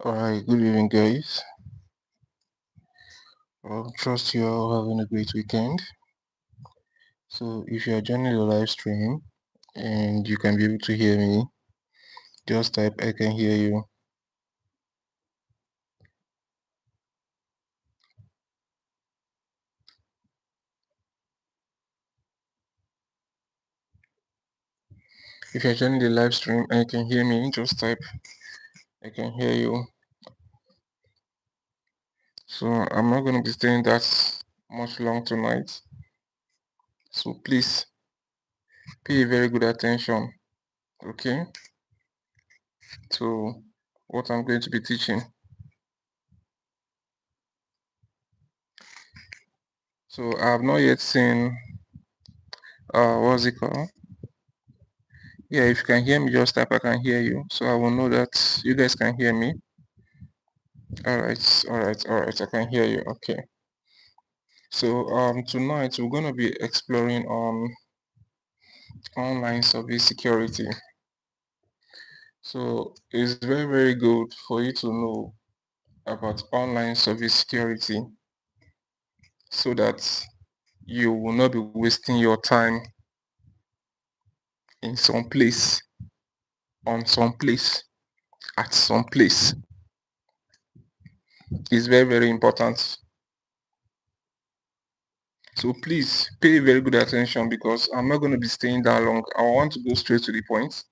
Alright, good evening, guys. Trust you all having a great weekend. So, if you are joining the live stream and you can be able to hear me, just type I can hear you. If you're joining the live stream and you can hear me, just type I can hear you. So, I'm not going to be staying that much long tonight. So, please pay very good attention, okay, to what I'm going to be teaching. So, I have not yet seen, what's it called? Yeah, if you can hear me, just type I can hear you. So I will know that you guys can hear me. Alright, I can hear you. Okay. So tonight we're gonna be exploring on online service security. So it's very good for you to know about online service security so that you will not be wasting your time in some place, on some place, at some place. It's very important. So please pay very good attention because I'm not going to be staying that long. I want to go straight to the point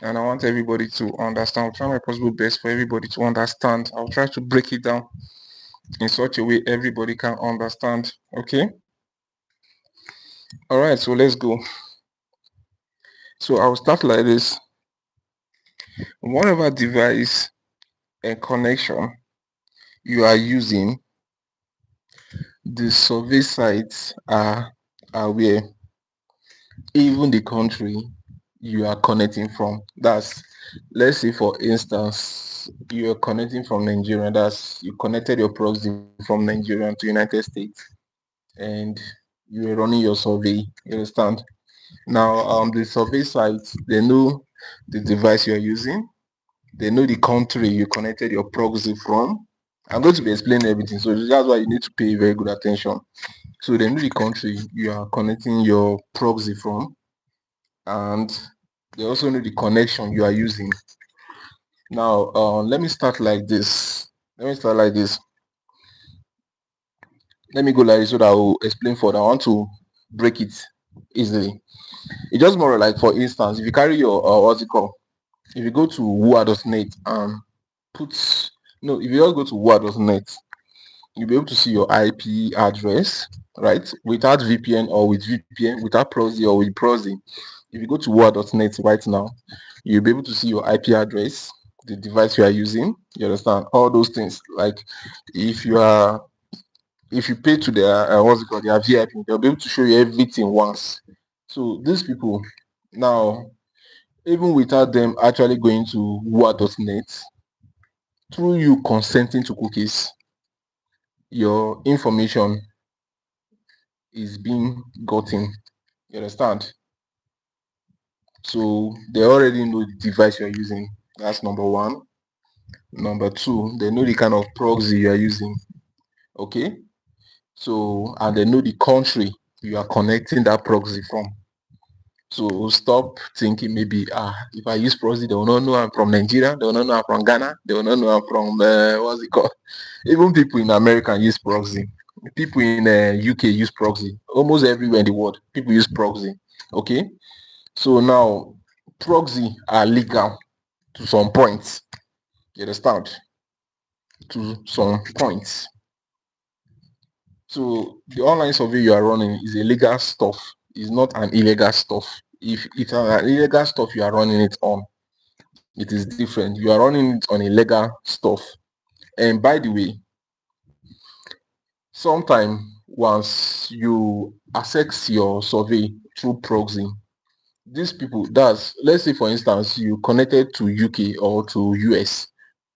and I want everybody to understand. I'll try my possible best for everybody to understand. I'll try to break it down in such a way everybody can understand. Okay? Alright, so let's go. So I'll start like this. Whatever device and connection you are using, the survey sites are aware, even the country you are connecting from. That's, let's say for instance, you are connecting from Nigeria. That's, you connected your proxy from Nigeria to United States and you are running your survey. You understand? Now the survey sites, they know the device you are using, they know the country you connected your proxy from. I'm going to be explaining everything, so that's why you need to pay very good attention. So they know the country you are connecting your proxy from, and they also know the connection you are using. Now let me start like this. Let me go like this so that I will explain further. I want to break it easily. It's just more like, for instance, if you carry your what's it called, if you go to wua.net and put, no, if you just go to wua.net, you'll be able to see your IP address, right, without VPN or with VPN, without proxy or with proxy. If you go to wua.net right now, you'll be able to see your IP address, the device you are using, you understand, all those things. Like if you pay to their what's it called, their VIP, they'll be able to show you everything once. So these people now, even without them actually going to wua.net, through you consenting to cookies, your information is being gotten. You understand? So they already know the device you're using. That's number one. Number two, they know the kind of proxy you are using. Okay? So, and they know the country you are connecting that proxy from. So stop thinking maybe if I use proxy, they will not know I'm from Nigeria, they will not know I'm from Ghana, they will not know I'm from what's it called. Even people in America use proxy. People in UK use proxy. Almost everywhere in the world, people use proxy. Okay, so now proxy are legal to some points. You understand? To some points. So the online survey you are running is a legal stuff. It's not an illegal stuff. If it's an illegal stuff you are running it on, it is different. You are running it on illegal stuff. And by the way, sometime once you access your survey through proxy, these people, that's, let's say for instance you connected to UK or to US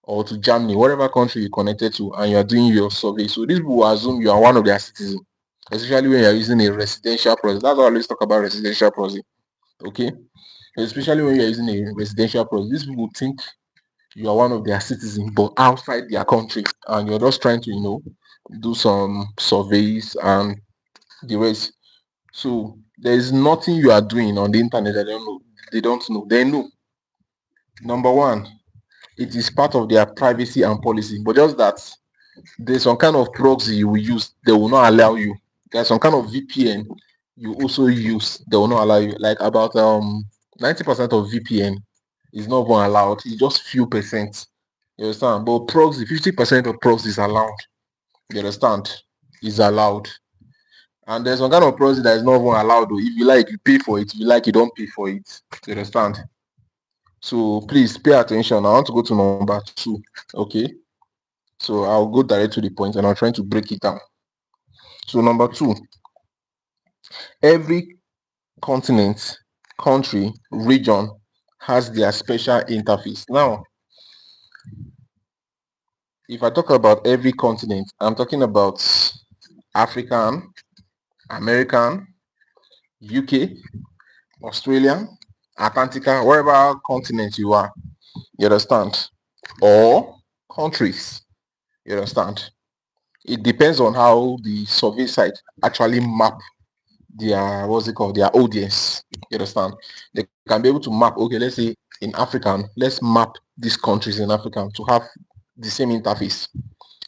or to Germany, whatever country you connected to, and you are doing your survey. So these people will assume you are one of their citizens, especially when you are using a residential proxy. That's why I always talk about residential proxy. Okay, especially when you are using a residential proxy, these people think you are one of their citizens, but outside their country, and you're just trying to, do some surveys and the rest. So there is nothing you are doing on the internet that they don't know. They don't know. They know. Number one, it is part of their privacy and policy, but just that there's some kind of proxy you will use, they will not allow you. There's some kind of VPN you also use, they will not allow you. Like about 90% of VPN is not even allowed. It's just few percent. You understand? But proxy, 50% of proxy is allowed. You understand? Is allowed. And there's some kind of proxy that is not even allowed. Though. If you like, you pay for it. If you like, you don't pay for it. You understand? So please pay attention. I want to go to number 2. Okay. So I'll go direct to the point and I'm trying to break it down. So number 2, every continent, country, region has their special interface. Now, if I talk about every continent, I'm talking about African, American, UK, Australian, Antarctica, wherever continent you are, you understand? Or countries, you understand? It depends on how the survey site actually map their their audience. You understand? They can be able to map, okay, let's say in African, let's map these countries in African to have the same interface.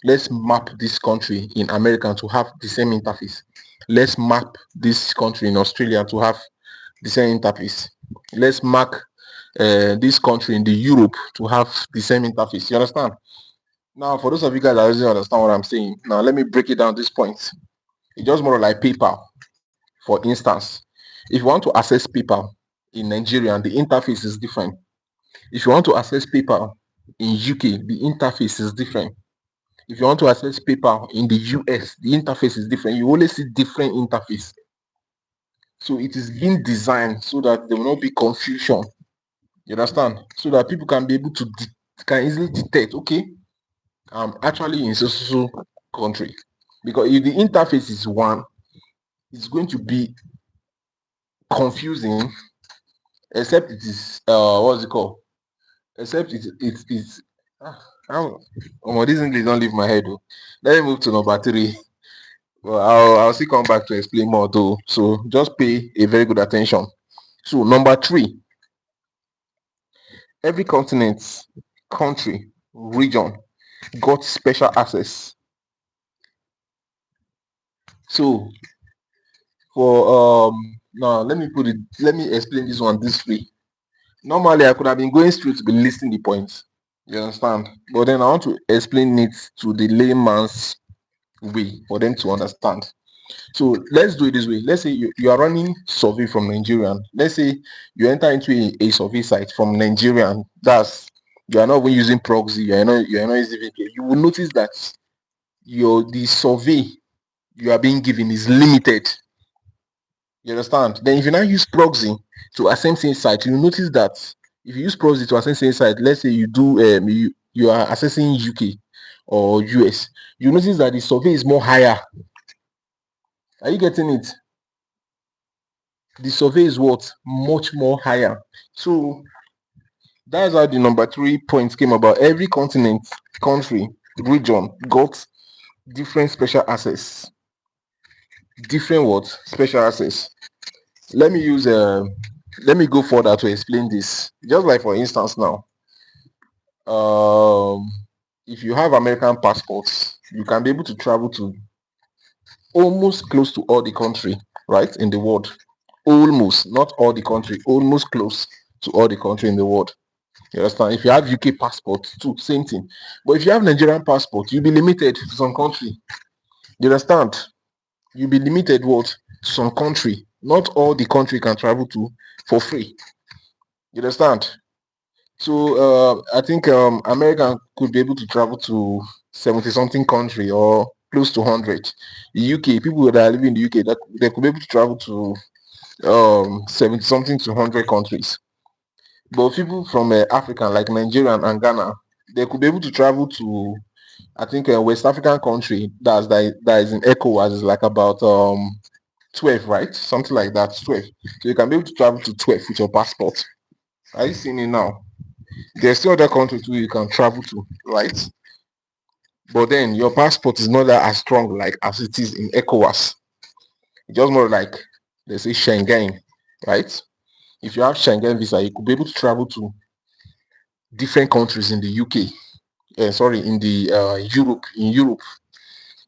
Let's map this country in American to have the same interface. Let's map this country in Australia to have the same interface. Let's mark this country in the Europe to have the same interface. You understand? Now, for those of you guys that doesn't understand what I'm saying, now let me break it down this point. It's just more like PayPal. For instance, if you want to access PayPal in Nigeria, the interface is different. If you want to access PayPal in UK, the interface is different. If you want to access PayPal in the US, the interface is different. You only see different interface. So it is being designed so that there will not be confusion. You understand? So that people can be able to can easily detect, okay, I'm actually in so country. Because if the interface is one, it's going to be confusing, except it is what's it called? Except it's this English don't leave my head though. Let me move to number 3. Well, I'll still come back to explain more though. So just pay a very good attention. So number 3, every continent, country, region got special access. So for now let me explain this one this way. Normally I could have been going straight to be listing the points. You understand? But then I want to explain it to the layman's way for them to understand. So let's do it this way. Let's say you are running survey from Nigerian. Let's say you enter into a survey site from Nigerian. That's you are not even using proxy. You are not using VPN. You will notice that the survey you are being given is limited. You understand? Then if you now use proxy to access same site, you notice that if you use proxy to access same site, let's say you do you are accessing UK or US, you notice that the survey is more higher. Are you getting it? The survey is what? Much more higher. So that's how the number 3 points came about. Every continent, country, region got different special access. Different what? Special access. Let me go further to explain this. Just like for instance now, if you have American passports, you can be able to travel to almost close to all the country, right, in the world. Almost, not all the country, almost close to all the country in the world. You understand? If you have UK passport too, same thing. But if you have Nigerian passport, you'll be limited to some country. You understand? You'll be limited what? To some country. Not all the country can travel to for free. You understand? So I think America could be able to travel to 70 something country or close to 100. The UK, people that are living in the UK, that they could be able to travel to 70 something to 100 countries. But people from Africa like Nigeria and Ghana, they could be able to travel to, I think, a West African country that is in ECOWAS is like about 12, right? Something like that, 12. So you can be able to travel to 12 with your passport. Are you seeing it now? There's still other countries too you can travel to, right? But then your passport is not that as strong like as it is in ECOWAS. It's just more like they say Schengen, right? If you have Schengen visa, you could be able to travel to different countries in the UK. Sorry, in the Europe. In Europe,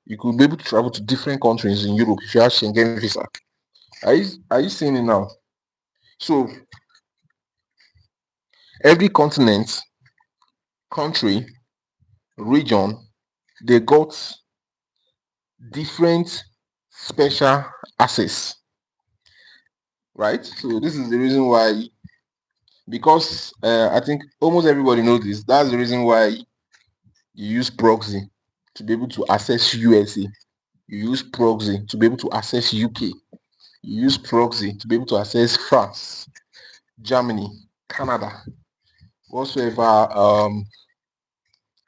you could be able to travel to different countries in Europe if you have Schengen visa. Are you seeing it now? So every continent, country, region, they got different special access, right? So this is the reason why, because I think almost everybody knows this. That's the reason why you use proxy to be able to access USA. You use proxy to be able to access UK. You use proxy to be able to access France, Germany, Canada, whatsoever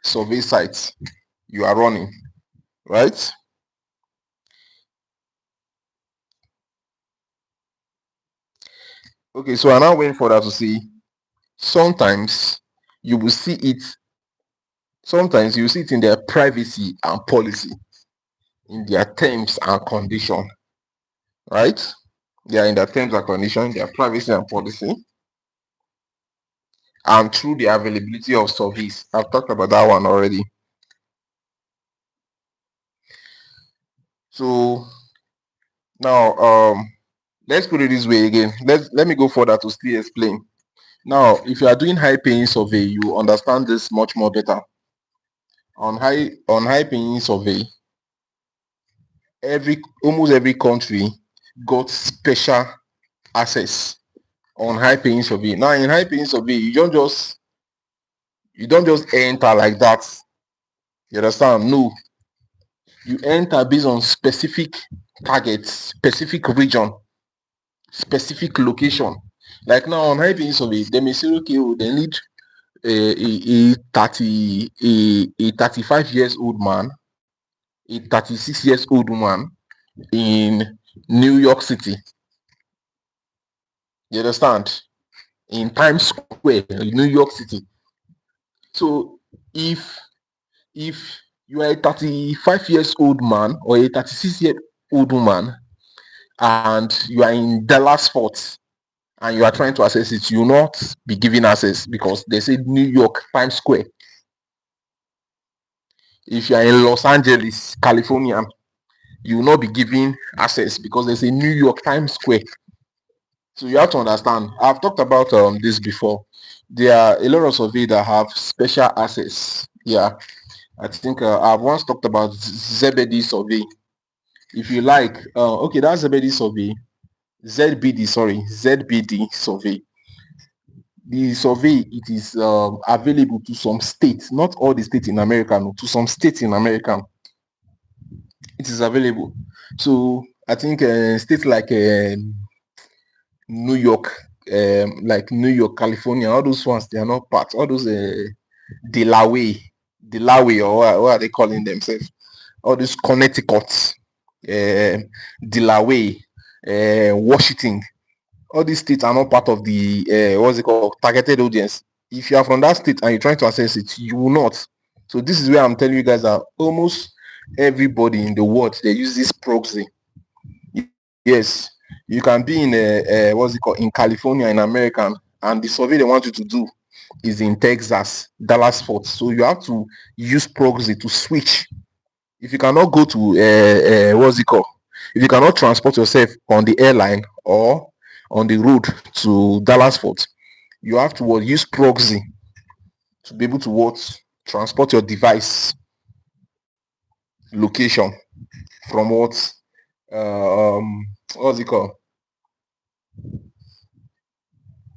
survey sites you are running, right? Okay, so I'm now waiting for that to see. Sometimes you will see it. Sometimes you will see it in their privacy and policy, in their terms and condition, right? They are in their terms and condition, their privacy and policy, and through the availability of service. I've talked about that one already. So now let's put it this way again. Let me go further to still explain. Now, if you are doing high paying survey, you understand this much more better. On high paying survey, almost every country got special access on high paying survey. Now in high paying survey, you don't just enter like that. You understand? No, you enter based on specific targets, specific region, specific location. Like now on high paying survey, they may say, okay, oh, they need a 35 years old man, a 36 years old woman in New York City. You understand? In Times Square, in New York City. So if you are a 35 years old man or a 36-year old woman and you are in Dallas Fort and you are trying to access it, you will not be given access because they say New York Times Square. If you are in Los Angeles, California, you will not be given access because they say New York Times Square. So you have to understand. I've talked about this before. There are a lot of surveys that have special access. Yeah, I think I've once talked about Zebedee survey. If you like, okay, that's Zebedee survey. ZBD survey. The survey, it is available to some states, not all the states in America, no, to some states in America. It is available. So I think states like New York, New York, California, all those ones, they are not part. All those Delaware, or what are they calling themselves? All these Connecticut, Delaware, Washington, all these states are not part of the what's it called, targeted audience. If you are from that state and you're trying to access it, you will not. So this is where I'm telling you guys that almost everybody in the world, they use this proxy. Yes, you can be in what's it called, in California, in America, and the survey they want you to do is in Texas, Dallas Fort. So you have to use proxy to switch. If you cannot go to what's it called, if you cannot transport yourself on the airline or on the road to Dallas Fort, you have to use proxy to be able to transport your device location from what's it called,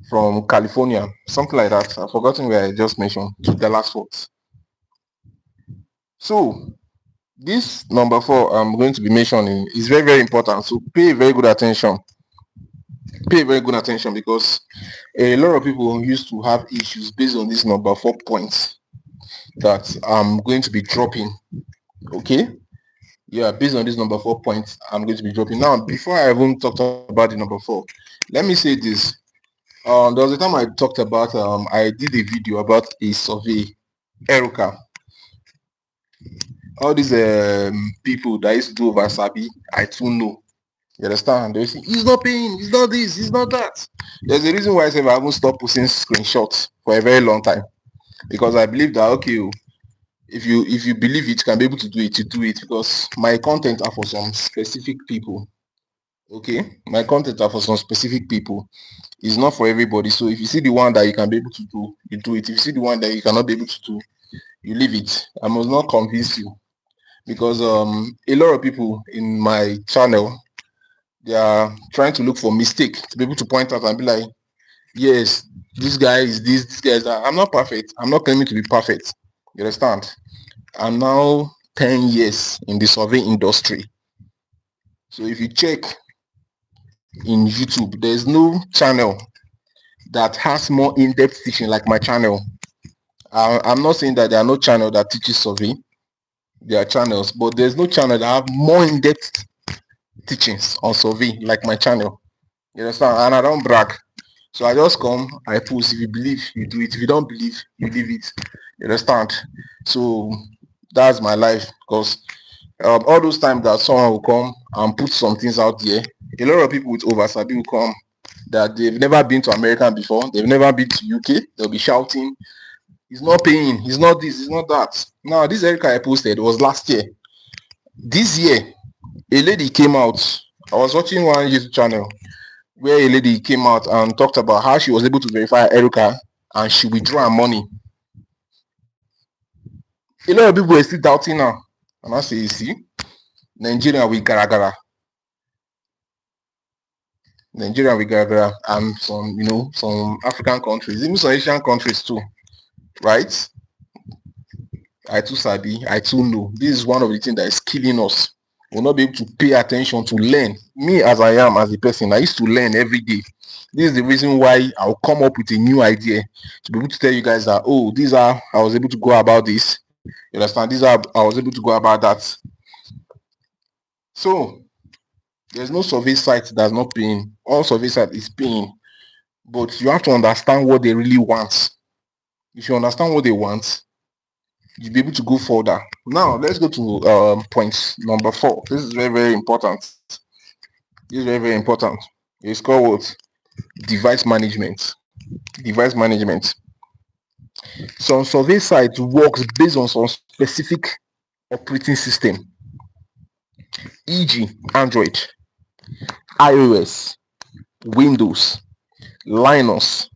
from California, something like that. I've forgotten where I just mentioned, to Dallas Fort. So this number 4 I'm going to be mentioning is very, very important. So pay very good attention. Pay very good attention because a lot of people used to have issues based on this number 4 points that I'm going to be dropping. Okay. Yeah, based on this number 4 points, I'm going to be dropping. Now, before I even talk about the number 4, let me say this. There was a time I talked about I did a video about a survey, Erica. All these people that used to do over Sabi, I too know. You understand? They say he's not paying, he's not this, he's not that. There's a reason why I said I haven't stopped posting screenshots for a very long time. Because I believe that okay, if you believe it, you can be able to do it, you do it because my content are for some specific people. Okay, my content are for some specific people. It's not for everybody. So if you see the one that you can be able to do, you do it. If you see the one that you cannot be able to do, you leave it. I must not convince you because a lot of people in my channel, they are trying to look for mistake to be able to point out and be like, yes, this guy is this guy is that. I'm not perfect. I'm not claiming to be perfect. You understand? I'm now 10 years in the survey industry. So if you check in YouTube, there's no channel that has more in-depth teaching like my channel. I'm not saying that there are no channel that teaches survey. There are channels, but there's no channel that have more in-depth teachings on survey like my channel. You understand? And I don't brag. So I just come, I post. If you believe, you do it. If you don't believe, you leave it. You understand? So that's my life because all those times that someone will come and put some things out there, a lot of people with oversabi will come that they've never been to America before, they've never been to UK, they'll be shouting, he's not paying, he's not this, he's not that. Now, this Erica I posted was last year. This year, a lady came out. I was watching one YouTube channel where a lady came out and talked about how she was able to verify Erica and she withdrew her money. A lot of people are still doubting now. And I say, you see, Nigeria with Garagara. Nigeria with Garagara and some, some African countries, even some Asian countries too, right? I too sabi, I too know. This is one of the things that is killing us. We'll not be able to pay attention to learn. Me as I am, as a person, I used to learn every day. This is the reason why I'll come up with a new idea to be able to tell you guys that, oh, these are, I was able to go about this. You understand? These are, I was able to go about that. So, there's no survey site that's not paying. All survey site is paying. But you have to understand what they really want. If you understand what they want, you'll be able to go further. Now, let's go to point number 4. This is very, very important. This is very, very important. It's called what? Device management. Device management. Some survey sites works based on some specific operating system, e.g., Android, iOS, Windows, Linux.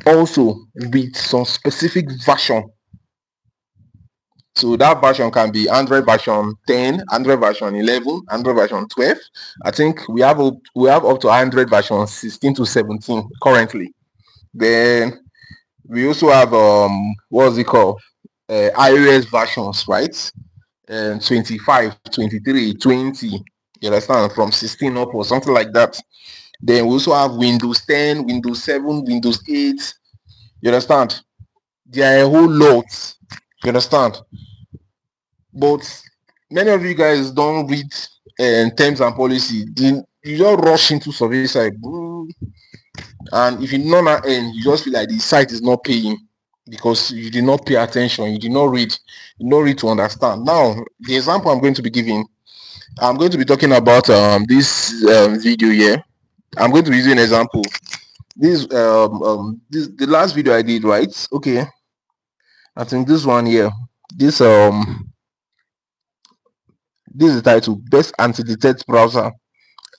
Also with some specific version. So that version can be Android version 10, Android version 11, Android version 12. I think we have up to Android version 16 to 17 currently. Then we also have what's it called? iOS versions, right? 25, 23, 20. You understand? From 16 up or something like that. Then we also have Windows 10, Windows 7, Windows 8. You understand? There are a whole lot. You understand? But many of you guys don't read terms and policy. You just rush into survey site, and if you not end, you just feel like the site is not paying because you did not pay attention. You did not read. You did not read to understand. Now, the example I'm going to be giving, I'm going to be talking about this video here. I'm going to be using an example. This the last video I did, right? Okay, I think this one here. This this is the title: Best Anti-Detect Browser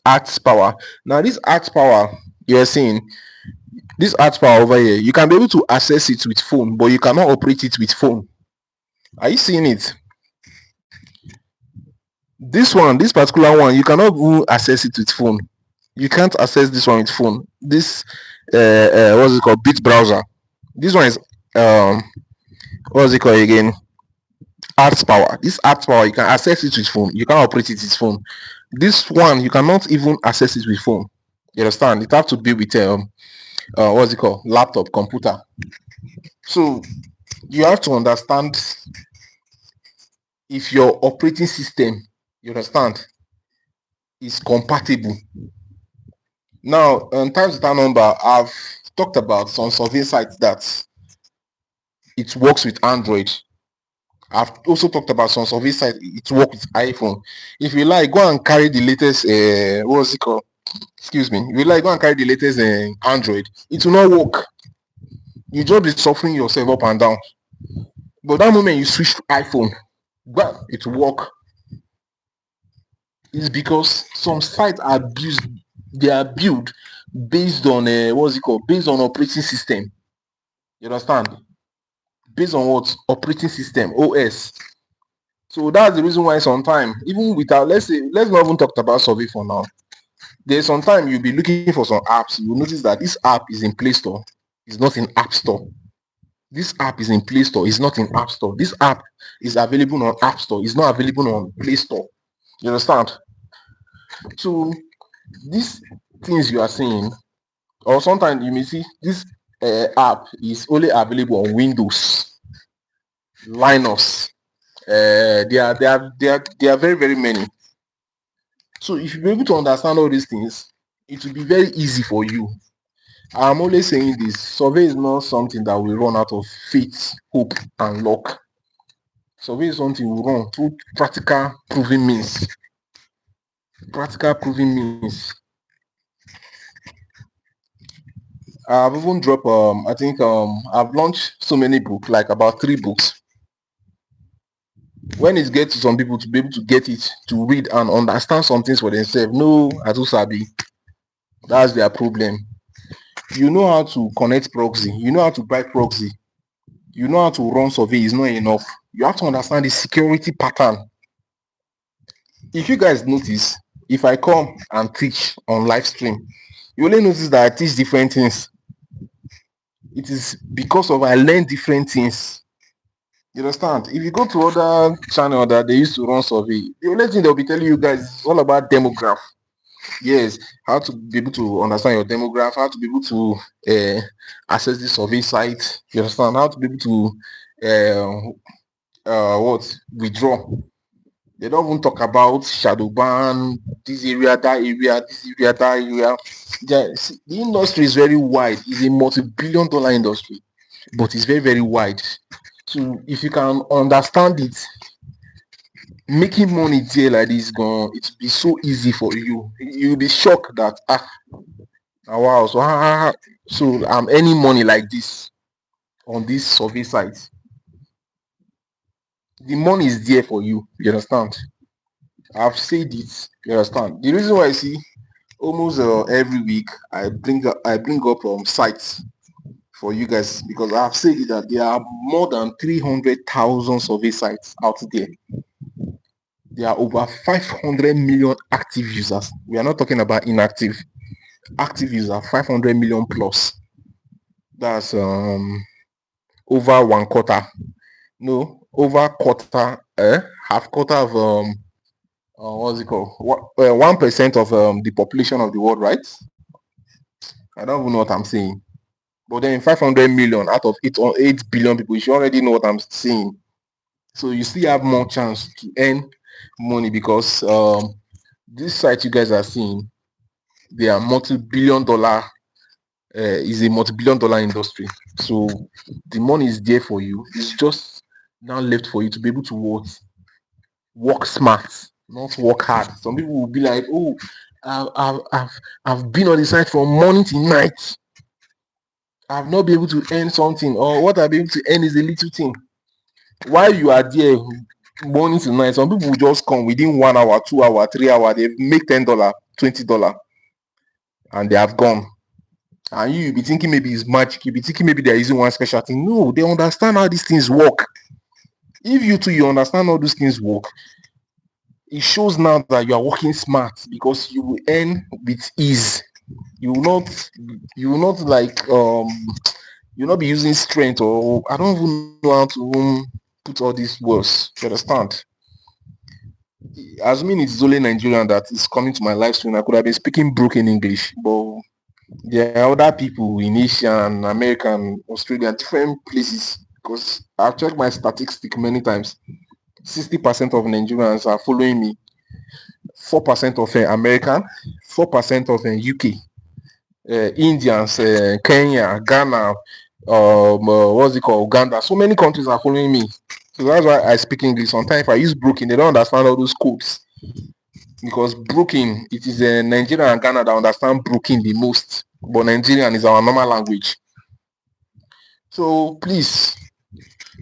Ads Power. Now, this Ads Power you're seeing, this Ads Power over here, you can be able to access it with phone, but you cannot operate it with phone. Are you seeing it? This one, this particular one, you cannot even access it with phone. You can't access this one with phone. This what's it called? Bit browser. This one is what's it called again? Ads Power. This Ads Power, you can access it with phone. You can't operate it with phone. This one, you cannot even access it with phone. You understand? It have to be with what's it called? Laptop, computer. So you have to understand if your operating system, you understand, is compatible. Now, times without number, I've talked about some survey sites that it works with Android. I've also talked about some survey sites it works with iPhone. If you like, go and carry the latest. What's it called? Excuse me. If you like, go and carry the latest Android. It will not work. You just be suffering yourself up and down. But that moment you switch to iPhone, well, it will work. It's because some sites are built. They are built based on what's it called? Based on operating system. You understand? Based on what? Operating system, OS. So that's the reason why sometimes, even without, let's say, let's not even talk about survey for now. There's sometimes you'll be looking for some apps. You'll notice that this app is in Play Store, it's not in App Store. This app is in Play Store, it's not in App Store. This app is available on App Store, it's not available on Play Store. You understand? So these things you are seeing, or sometimes you may see this app is only available on Windows, Linux. There are very very many. So if you be able to understand all these things, it will be very easy for you. I'm always saying this: survey is not something that we run out of faith, hope, and luck. Survey is something we run through practical proving means. Practical proving means. I've even dropped I think I've launched so many books, like about 3 books. When it gets to some people to be able to get it to read and understand some things for themselves, no, Atusabi, that's their problem. You know how to connect proxy, you know how to buy proxy, you know how to run survey is not enough. You have to understand the security pattern. If you guys notice, if I come and teach on live stream, you only notice that I teach different things. It is because of I learn different things. You understand? If you go to other channel that they used to run survey, the only thing they'll be telling you guys is all about demograph. Yes, how to be able to understand your demograph, how to be able to access the survey site. You understand? How to be able to what withdraw. They don't even talk about shadow ban, this area, that area, this area, that area. The industry is very wide. It's a multi-billion dollar industry, but it's very, very wide. So if you can understand it, making money there like this gone, it'll be so easy for you. You'll be shocked that wow, so I'm earning money like this on this survey site. The money is there for you. You understand? I've said it. You understand? The reason why I see almost every week I bring up sites for you guys because I've said it that there are more than 300,000 survey sites out there. There are over 500 million active users. We are not talking about inactive. Active user 500 million plus. That's over one quarter. No, over quarter, half quarter of what's it called? 1% of the population of the world, right? I don't even know what I'm saying. But then 500 million out of 8 billion people, you should already know what I'm saying. So you still have more chance to earn money because this site you guys are seeing, they are multi-billion dollar is a multi-billion dollar industry. So the money is there for you. It's just now left for you to be able to work smart, not work hard. Some people will be like, oh, I've been on the site from morning to night. I've not been able to earn something, or what I've been able to earn is a little thing. While you are there morning to night, some people will just come within 1 hour, 2 hour, 3 hour, they make $10, $20, and they have gone. And you'll be thinking maybe it's magic, you'll be thinking maybe they're using one special thing. No, they understand how these things work. If you too, you understand how these things work, it shows now that you are working smart because you will earn with ease. You will not like you'll not be using strength, or I don't even know how to put all these words. You understand? Assuming it's only Nigerian that is coming to my live stream, I could have been speaking broken English, but there are other people in Asia and America and Australia, different places. Because I've checked my statistic many times. 60% of Nigerians are following me. 4% of American, 4% of UK. Indians, Kenya, Ghana, what's it called, Uganda. So many countries are following me. So that's why I speak English. Sometimes if I use broken, they don't understand all those codes. Because broken, it is Nigeria and Ghana that understand broken the most. But Nigerian is our normal language. So please,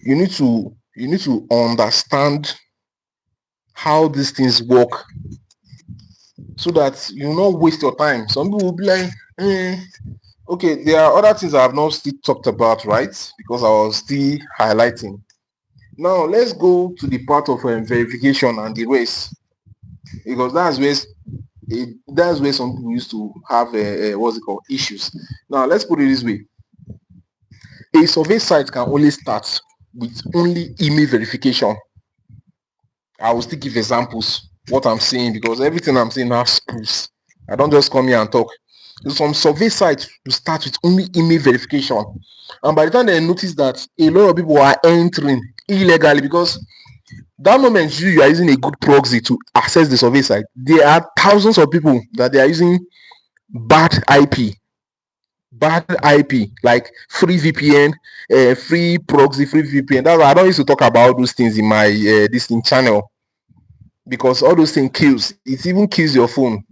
you need to understand how these things work so that you not waste your time. Some people will be like, okay, there are other things I have not still talked about, right? Because I was still highlighting. Now let's go to the part of verification and the race, because that's where some people used to have what's it called, issues. Now let's put it this way: a survey site can only start with only email verification. I will still give examples what I'm saying, because everything I'm saying has proofs. I don't just come here and talk. Some survey sites will start with only email verification, and by the time they notice that a lot of people are entering illegally, because that moment you are using a good proxy to access the survey site, there are thousands of people that they are using bad IP, like free VPN, free proxy, free VPN. That's why I don't used to talk about those things in my this thing channel, because all those things kills. It even kills your phone.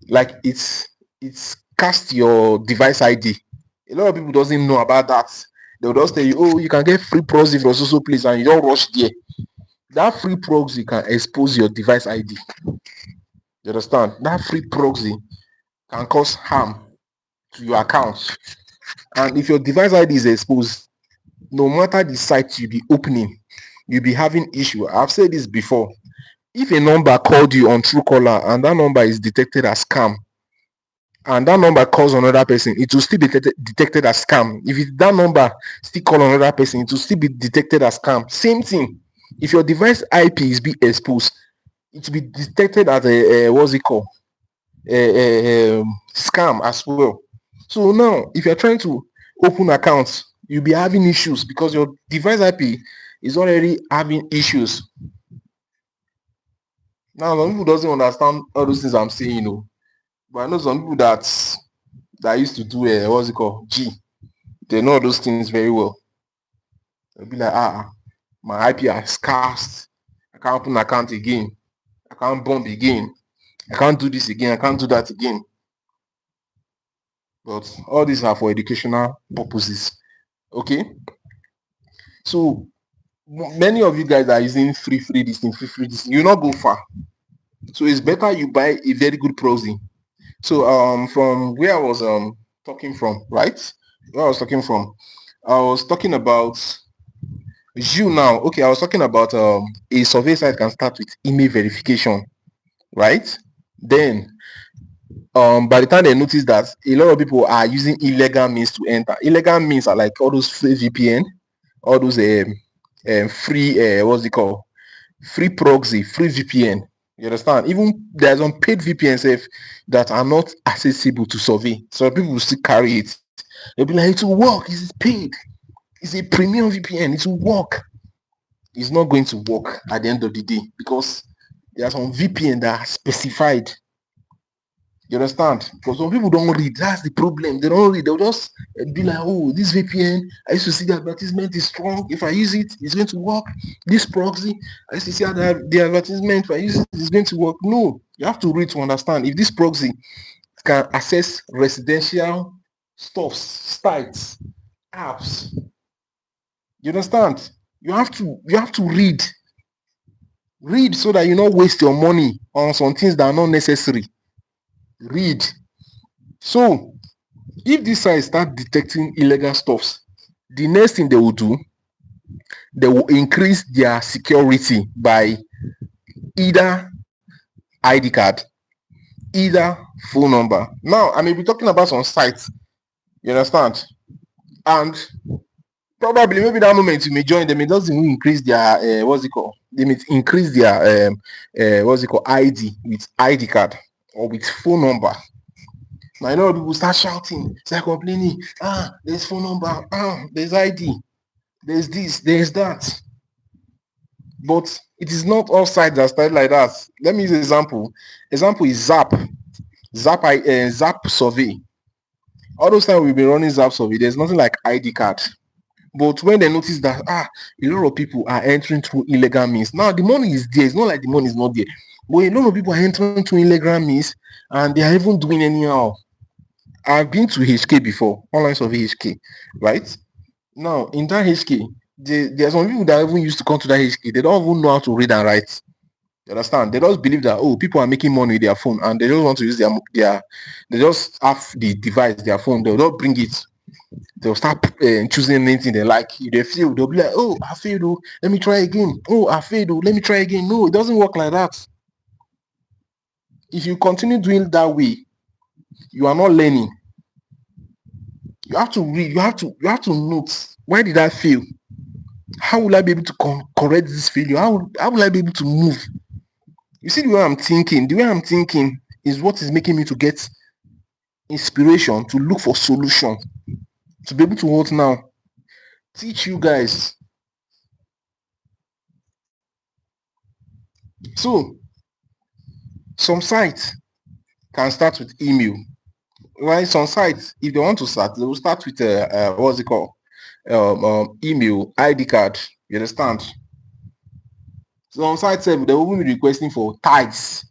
Like it's cast your device ID. A lot of people doesn't know about that. They'll just tell you, oh, you can get free proxy from so place, and you don't rush there. That free proxy can expose your device ID. You understand? That free proxy can cause harm to your account. And if your device ID is exposed, no matter the site you be opening, you'll be having issue. I've said this before. If a number called you on Truecaller and that number is detected as scam, and that number calls another person, it will still be detected as scam. If that number still call another person, it will still be detected as scam. Same thing. If your device IP is being exposed, it will be detected as a what's it called, a scam as well. So now, if you're trying to open accounts, you'll be having issues because your device IP is already having issues. Now, some people doesn't understand all those things I'm saying, you know. But I know some people that used to do what's it called, they know those things very well. They'll be like, my IP has cast. I can't open an account again. I can't bomb again. I can't do this again. I can't do that again. But all these are for educational purposes. Okay. So many of you guys are using free this thing, free this thing. You not go far. So it's better you buy a very good proxy. So from where I was talking from, right? Where I was talking from, I was talking about you now. Okay, I was talking about a survey site can start with email verification, right? Then by the time they notice that a lot of people are using illegal means to enter. Illegal means are like all those free VPN, all those free what's it called? Free proxy, free VPN. You understand? Even there's unpaid VPNs that are not accessible to survey. So people will still carry it. They'll be like, it will work, it's paid. It's a premium VPN, it will work. It's not going to work at the end of the day, because there are some VPN that are specified. You understand? Because some people don't read. That's the problem. They don't read. They'll just be like, oh, this VPN, I used to see the advertisement is strong. If I use it, it's going to work. This proxy, I used to see the advertisement. If I use it, it's going to work. No, you have to read to understand. If this proxy can access residential stuffs, sites, apps, you understand? You have to read. Read so that you not waste your money on some things that are not necessary. Read. So if this site start detecting illegal stuffs, the next thing they will do, they will increase their security by either ID card, either phone number. Now I may be talking about some sites, you understand, and probably maybe that moment you may join them, it doesn't increase their what's it called, they may increase their what's it called, ID with ID card or with phone number. Now I know people start shouting, start complaining, there's phone number, there's ID, there's this, there's that. But it is not all sites that start like that. Let me use an example. Example is Zap survey. All those times we've been running Zap survey, there's nothing like ID card. But when they notice that a lot of people are entering through illegal means, now the money is there. It's not like the money is not there, but a lot of people are entering through illegal means, and they are even doing anyhow. I've been to HK before, online survey HK, right? Now in that HK, there are some people that even used to come to that HK. They don't even know how to read and write. You understand? They just believe that people are making money with their phone, and they just want to use their they just have the device, their phone. They'll not bring it. They'll start choosing anything they like. If they fail, they'll be like, "Oh, I failed. Oh, let me try again. Oh, I failed. Oh, let me try again." No, it doesn't work like that. If you continue doing that way, you are not learning. You have to read. You have to note. Why did I fail? How will I be able to correct this failure? How will I be able to move? You see the way I'm thinking. The way I'm thinking is what is making me to get inspiration to look for solution, to be able to what now teach you guys. So some sites can start with email. Right? Some sites, if they want to start, they will start with what's it called? Email, ID card. You understand? So on site they will be requesting for tags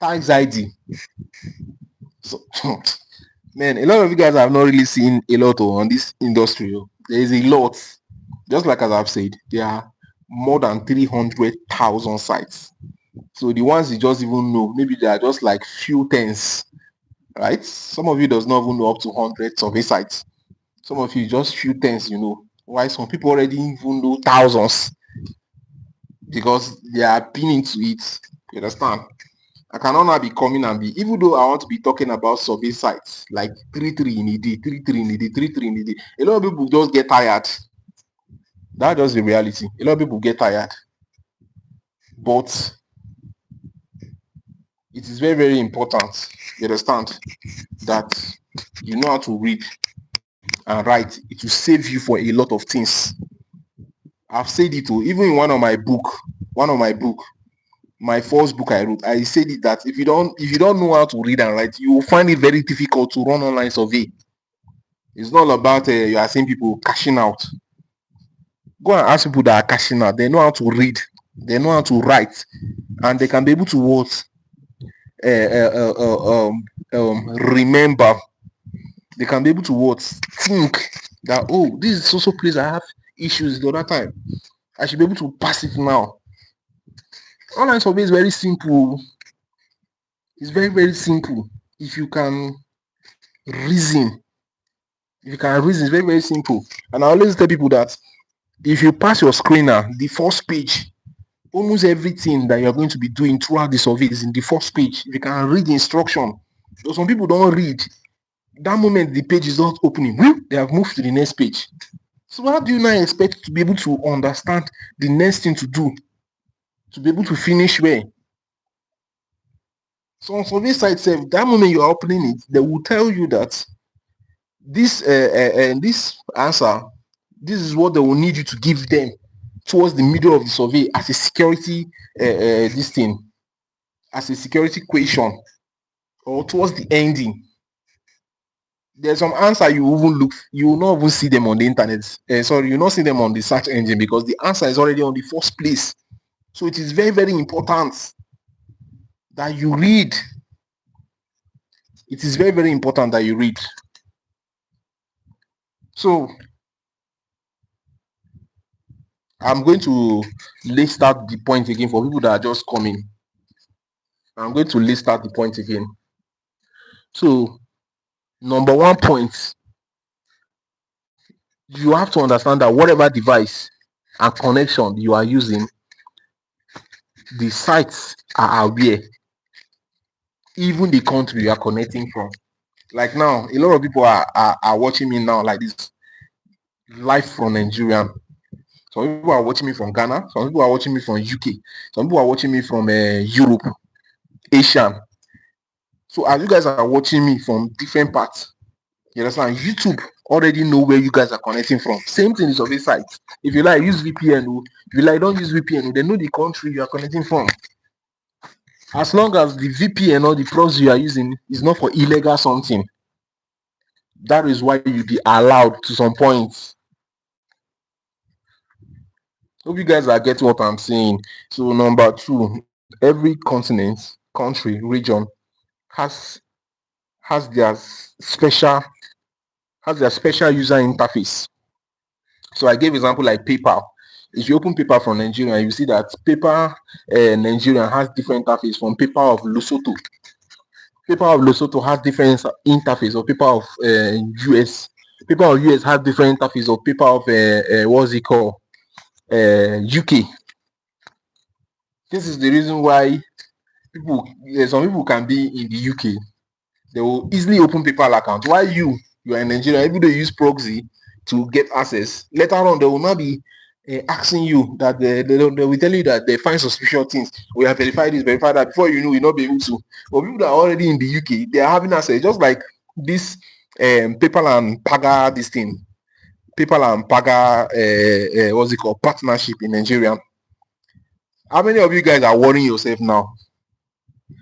ID. So man, a lot of you guys have not really seen a lot on this industry. There is a lot. Just like as I've said, there are more than 300,000 sites. So the ones you just even know, maybe they are just like few tens, right? Some of you does not even know up to hundreds of sites. Some of you just few tens, Why some people already even know thousands because they are pinning to it. You understand? I cannot now be coming and be, even though I want to be talking about survey sites like 3 in a day, 3 in a day, 3 in a day. A lot of people just get tired. That's just the reality. A lot of people get tired. But it is very, very important, you understand, that you know how to read and write. It will save you for a lot of things. I've said it too, even in one of my book, my first book I wrote, I said it that if you don't know how to read and write, you will find it very difficult to run online survey. It's not about you are seeing people cashing out. Go and ask people that are cashing out. They know how to read, they know how to write, and they can be able to what remember. They can be able to what think that this is also place I have issues the other time. I should be able to pass it now. Online survey is very simple. It's very, very simple. If you can reason, it's very, very simple. And I always tell people that if you pass your screener, the first page, almost everything that you're going to be doing throughout the survey is in the first page. If you can read the instruction. So some people don't read. That moment the page is not opening, they have moved to the next page. So how do you now expect to be able to understand the next thing to do, to be able to finish well? So on survey site itself, that moment you are opening it, they will tell you that this answer, this is what they will need you to give them towards the middle of the survey as a security this thing, as a security question, or towards the ending. There's some answer you will not even see them on the internet. Sorry, you not see them on the search engine because the answer is already on the first place. So it is very, very important that you read. It is very, very important that you read. So I'm going to list out the point again for people that are just coming. I'm going to list out the point again. So number 1 point, you have to understand that whatever device and connection you are using, the sites are aware, even the country you are connecting from. Like now, a lot of people are watching me now like this, live from Nigeria. Some people are watching me from Ghana. Some people are watching me from UK. Some people are watching me from Europe, Asia. So as you guys are watching me from different parts, you understand, YouTube already know where you guys are connecting from. Same thing is on this site. If you like, use VPN. If you like, don't use VPN. They know the country you are connecting from. As long as the VPN or the proxy you are using is not for illegal something, That is why you be allowed to some points. Hope you guys are getting what I'm saying. So number two, every continent, country, region has has their special has their special user interface. So I gave example like PayPal. If you open PayPal from Nigeria, you see that PayPal Nigeria has different interface from PayPal of Lesotho. PayPal of Lesotho has different interface of PayPal of US. PayPal of US has different interface of PayPal of what's it called UK. This is the reason why some people can be in the UK, they will easily open PayPal account. While you are in Nigeria, even though you use proxy to get access, later on they will not be asking you that they will tell you that they find suspicious things. We have verified this, verified that. Before you know, you'll not be able to. But people that are already in the UK, they are having access. Just like this PayPal and Paga, this thing. PayPal and Paga, what's it called? Partnership in Nigeria. How many of you guys are worrying yourself now?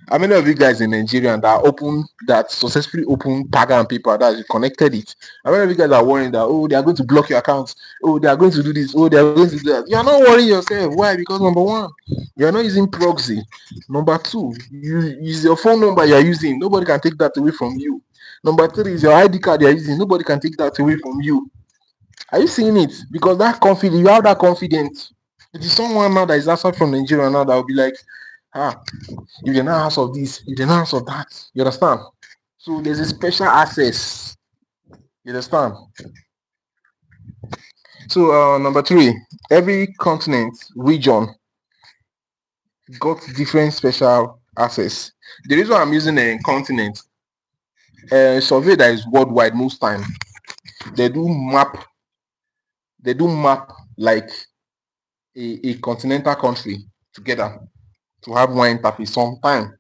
How many of you guys in Nigeria that successfully open Paga and PayPal, that you connected it? How many of you guys are worrying that, oh, they are going to block your accounts? Oh, they are going to do this. Oh, they are going to do that. You are not worrying yourself. Why? Because number one, you are not using proxy. Number two, you use your phone number you are using. Nobody can take that away from you. Number three is your ID card you are using. Nobody can take that away from you. Are you seeing it? Because that confidence, you have that confidence. It is someone now that is outside from Nigeria now that will be like, if you're not ask of this, if you're not ask of that, you understand? So there's a special access. You understand? So number three, every continent, region got different special access. The reason I'm using a continent, survey that is worldwide most time, they do map like a continental country together to have one interface sometime.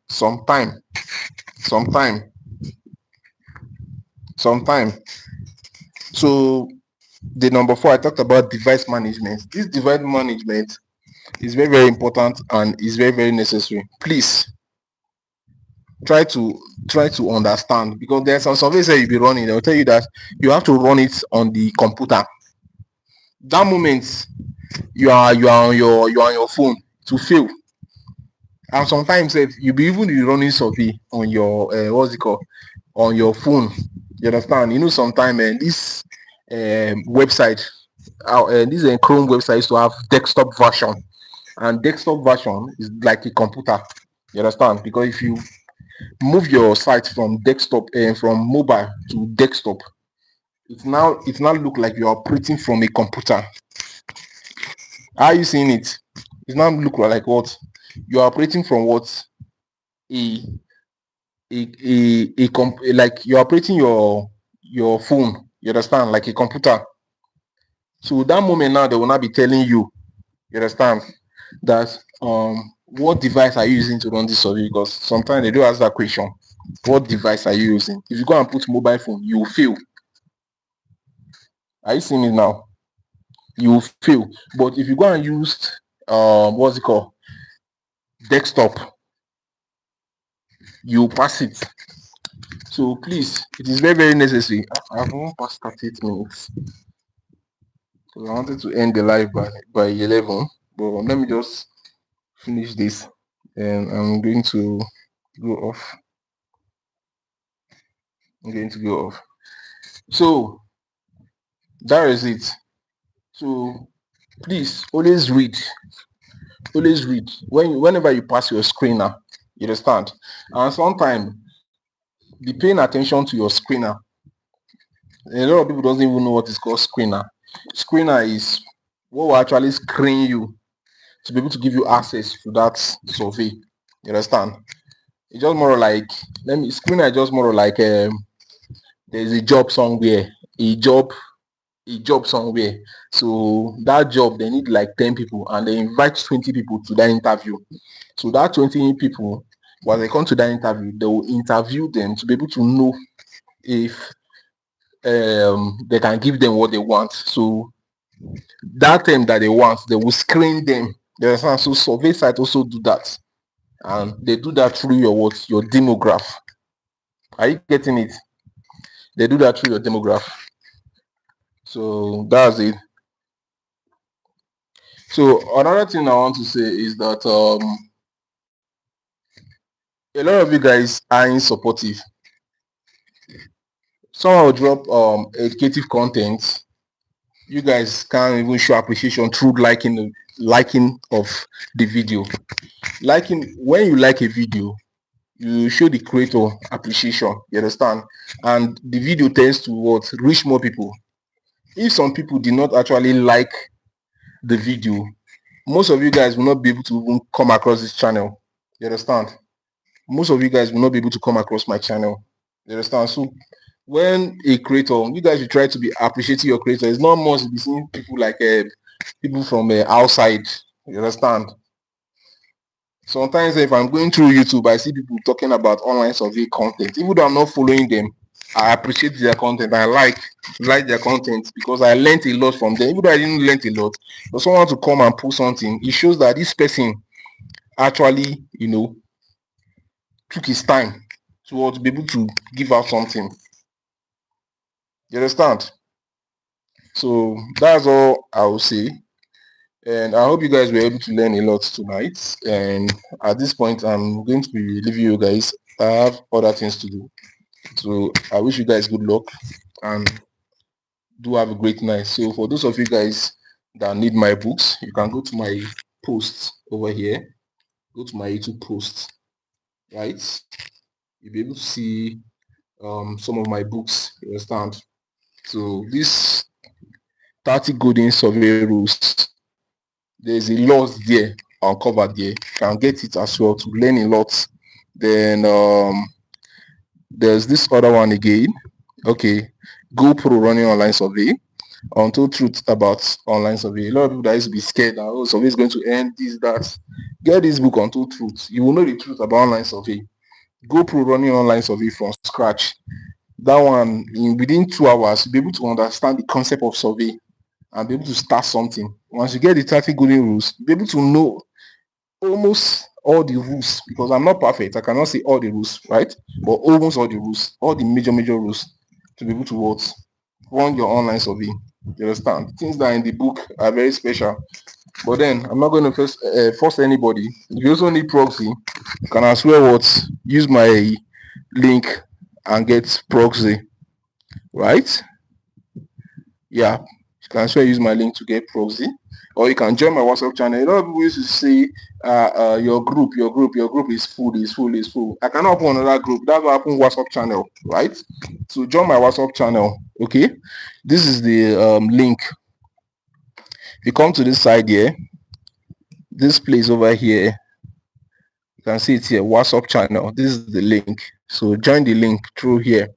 So the number four, I talked about device management. This device management is very, very important and is very, very necessary. Please try to understand, because there's some surveys that you'll be running. They'll tell you that you have to run it on the computer. That moment you are on your phone to fail. And sometimes if you be even be running survey on your what's it called, on your phone. You understand? You know, sometimes this website, this Chrome website used to have desktop version, and desktop version is like a computer. You understand? Because if you move your site from desktop and from mobile to desktop, it's now look like you're operating from a computer. How are you seeing it? It's now look like what? You're operating from what? A like you're operating your phone. You understand? Like a computer. So that moment now they will not be telling you understand, that what device are you using to run this survey? Because sometimes they do ask that question. What device are you using? If you go and put mobile phone, you will fail. Are you seeing it now? You will fail. But if you go and use what's it called? Desktop, you pass it. So please, it is very, very necessary. I've not past 38 minutes. So I wanted to end the live by 11, but let me just finish this and I'm going to go off. So that is it. So please always read. Whenever you pass your screener, you understand? And sometimes be paying attention to your screener. A lot of people doesn't even know what is called screener. Screener is what will actually screen you to be able to give you access to that survey. You understand? It's just more like screener is just more like there's a job somewhere, a job somewhere. So that job, they need like 10 people and they invite 20 people to that interview. So that 20 people, when they come to that interview, they will interview them to be able to know if they can give them what they want. So that time that they want, they will screen them. So survey site also do that, and they do that through your demograph. Are you getting it? They do that through your demographic. So that's it. So another thing I want to say is that a lot of you guys are insupportive. Someone will drop educative content. You guys can't even show appreciation through liking of the video. Liking, when you like a video, you show the creator appreciation. You understand? And the video tends to what, reach more people. If some people did not actually like the video, most of you guys will not be able to even come across this channel. You understand? Most of you guys will not be able to come across my channel. You understand? So when a creator, you guys will try to be appreciating your creator. It's not much to be seeing people like people from outside. You understand? Sometimes if I'm going through YouTube, I see people talking about online survey content. Even though I'm not following them, I appreciate their content. I like their content because I learned a lot from them. Even though I didn't learn a lot, for someone to come and post something, it shows that this person actually, took his time to be able to give out something. You understand? So that's all I will say. And I hope you guys were able to learn a lot tonight. And at this point, I'm going to be leaving you guys. I have other things to do. So I wish you guys good luck and do have a great night. So for those of you guys that need my books, you can go to my post over here. Go to my YouTube post, right? You'll be able to see some of my books. You understand? So this 30 golden survey rules, there's a lot there uncovered there. You can get it as well to learn a lot. Then there's this other one again. Okay, GoPro running online survey. Untold truth about online survey. A lot of people that used to be scared that survey is going to end, this, that. Get this book, Untold Truth. You will know the truth about online survey. GoPro running online survey from scratch. That one, within 2 hours, you'll be able to understand the concept of survey and be able to start something. Once you get the 30 golden rules, you'll be able to know almost all the rules, because I'm not perfect. I cannot say all the rules, right? But almost all the rules, all the major rules to be able to run your online survey. You understand? Things that are in the book are very special. But then I'm not going to force anybody. If you also need proxy, you can as well use my link and get proxy, right? Yeah, you can as well use my link to get proxy, or you can join my WhatsApp channel. A lot of people used to say your group is full. I cannot open another group. That's why I open WhatsApp channel, right? So join my WhatsApp channel. Okay, this is the link. If you come to this side here, this place over here, you can see it here, WhatsApp channel. This is the link. So join the link through here.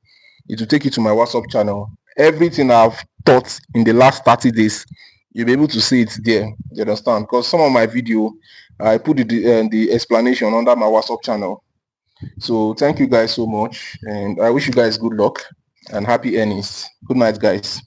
It will take you to my WhatsApp channel. Everything I've taught in the last 30 days, you'll be able to see it there. You understand? Because some of my video, I put the explanation under my WhatsApp channel. So thank you guys so much, and I wish you guys good luck and happy earnings. Good night, guys.